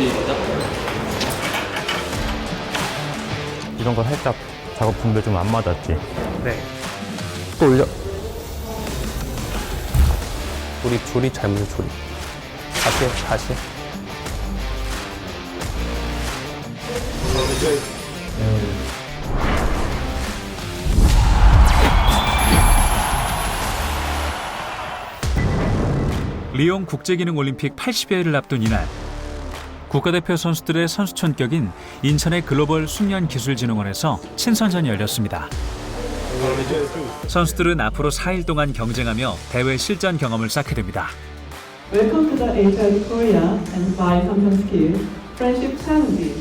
시작. 이런 거 살짝 작업 분배 좀 안 맞았지? 네. 또 올려. 조리 잘못해, 조리. 다시. 리옹 국제기능올림픽 80회를 앞둔 이날, 국가대표 선수들의 선수촌격인 인천의 글로벌 숙련기술진흥원에서 친선전이 열렸습니다. 선수들은 앞으로 4일 동안 경쟁하며 대회 실전 경험을 쌓게 됩니다. Welcome to the HID Korea and by Samsung Skill Friendship Challenge.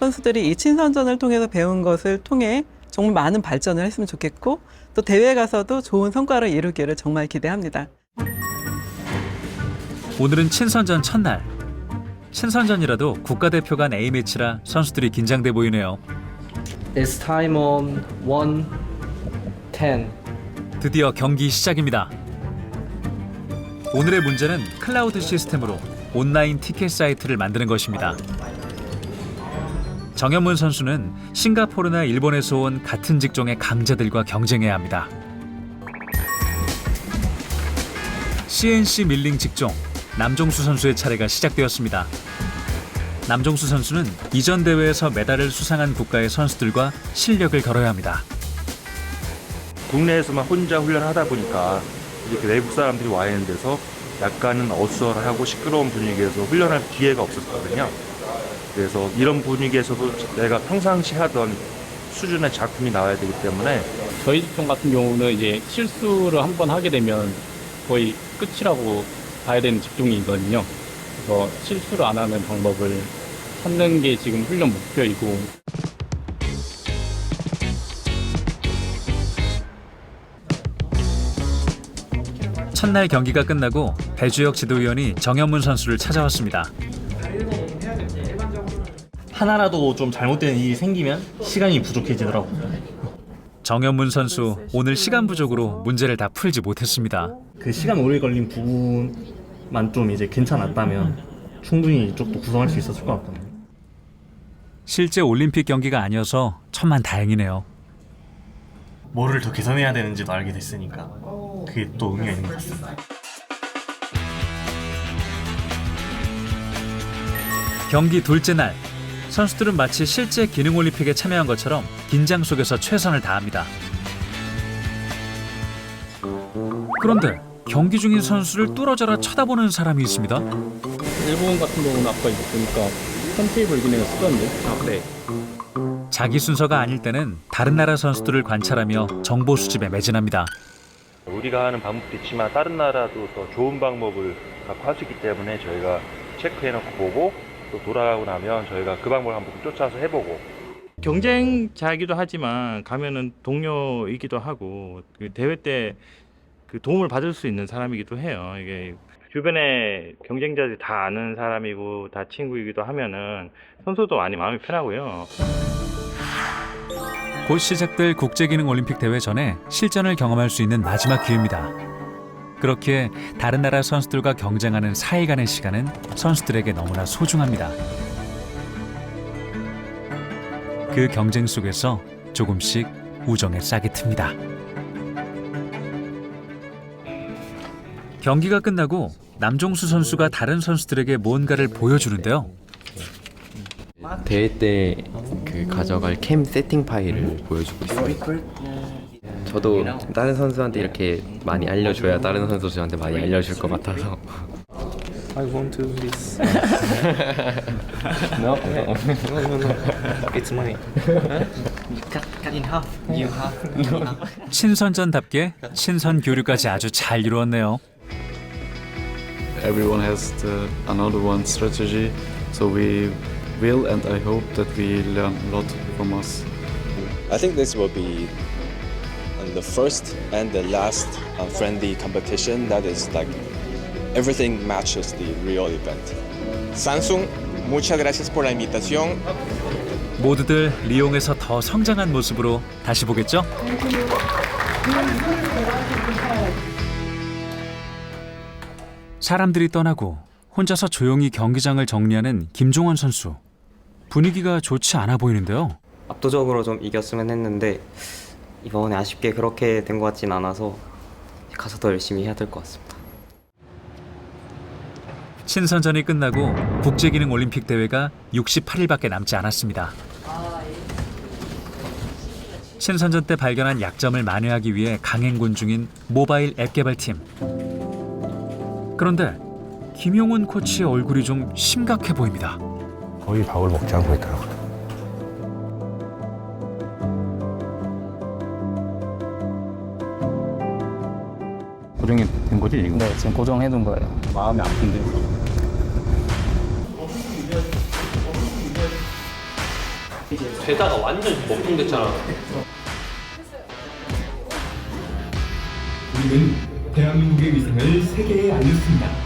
선수들이 이 친선전을 통해서 배운 것을 통해 정말 많은 발전을 했으면 좋겠고 또 대회 가서도 좋은 성과를 이루기를 정말 기대합니다. 오늘은 친선전 첫날. 친선전이라도 국가대표 간 A매치라 선수들이 긴장돼 보이네요. It's time on 1:10. 드디어 경기 시작입니다. 오늘의 문제는 클라우드 시스템으로 온라인 티켓 사이트를 만드는 것입니다. 정현문 선수는 싱가포르나 일본에서 온 같은 직종의 강자들과 경쟁해야 합니다. CNC 밀링 직종 남종수 선수의 차례가 시작되었습니다. 남종수 선수는 이전 대회에서 메달을 수상한 국가의 선수들과 실력을 걸어야 합니다. 국내에서만 혼자 훈련을 하다 보니까 이렇게 외국 사람들이 와 있는 데서 약간은 어수선하고 시끄러운 분위기에서 훈련할 기회가 없었거든요. 그래서 이런 분위기에서도 내가 평상시 하던 수준의 작품이 나와야 되기 때문에 저희 직종 같은 경우는 이제 실수를 한 번 하게 되면 거의 끝이라고 봐야 되는 직종이거든요. 그래서 실수를 안 하는 방법을 찾는 게 지금 훈련 목표이고. 첫날 경기가 끝나고 배주혁 지도위원이 정현문 선수를 찾아왔습니다. 하나라도 좀 잘못된 일이 생기면 시간이 부족해지더라고요. 정현문 선수 오늘 시간 부족으로 문제를 다 풀지 못했습니다. 그 시간 오래 걸린 부분만 좀 이제 괜찮았다면 충분히 이쪽도 구성할 수 있었을 것 같거든요. 실제 올림픽 경기가 아니어서 천만 다행이네요. 뭐를 더 개선해야 되는지도 알게 됐으니까 그게 또 의미가 있는 것 같습니다. 경기 둘째 날, 선수들은 마치 실제 기능올림픽에 참여한 것처럼 긴장 속에서 최선을 다합니다. 그런데 경기 중인 선수를 뚫어져라 쳐다보는 사람이 있습니다. 일본 같은 경우는 아까 이제 보니까 턴테이블 기능을 쓰던데. 네. 자기 순서가 아닐 때는 다른 나라 선수들을 관찰하며 정보 수집에 매진합니다. 우리가 하는 방법도 있지만 다른 나라도 더 좋은 방법을 갖고 할 수 있기 때문에 저희가 체크해놓고 보고 또 돌아가고 나면 저희가 그 방법을 한번 쫓아서 해보고. 경쟁자이기도 하지만 가면은 동료이기도 하고 그 대회 때 그 도움을 받을 수 있는 사람이기도 해요. 이게 주변에 경쟁자들이 다 아는 사람이고 다 친구이기도 하면은 선수도 많이 마음이 편하고요. 곧 시작될 국제기능올림픽 대회 전에 실전을 경험할 수 있는 마지막 기회입니다. 그렇기에 다른 나라 선수들과 경쟁하는 4일간의 시간은 선수들에게 너무나 소중합니다. 그 경쟁 속에서 조금씩 우정의 싹이 틉니다. 경기가 끝나고 남종수 선수가 다른 선수들에게 무언가를 보여주는데요. 대회 때 그 가져갈 캠 세팅 파일을 보여주고 있어요. 저도 다른 선수한테 이렇게 많이 알려줘야 다른 선수 저한테 많이 알려줄 것 같아서. I want to do this. No, it's mine. Cut in half. You half. 친선전답게 친선 교류까지 아주 잘 이루었네요. Everyone has another one strategy, so we will and I hope that we learn a lot from us. I think this will be the first and the last friendly competition that is like everything matches the real event. Samsung, muchas gracias por la invitación. 모두들 리옹에서 더 성장한 모습으로 다시 보겠죠? 사람들이 떠나고 혼자서 조용히 경기장을 정리하는 김종원 선수. 분위기가 좋지 않아 보이는데요. 압도적으로 좀 이겼으면 했는데 이번에 아쉽게 그렇게 된 것 같진 않아서 가서 더 열심히 해야 될 것 같습니다. 친선전이 끝나고 국제기능 올림픽 대회가 68일밖에 남지 않았습니다. 친선전 때 발견한 약점을 만회하기 위해 강행군 중인 모바일 앱 개발팀. 그런데 김용훈 코치의 얼굴이 좀 심각해 보입니다. 거의 밥을 먹지 않고 있더라고요. 고정이 된 거지 지금? 네, 지금 고정해 둔 거예요. 마음이 아픈데. 되다가 완전 먹통됐잖아. 우리는 대한민국의 위상을 세계에 알렸습니다.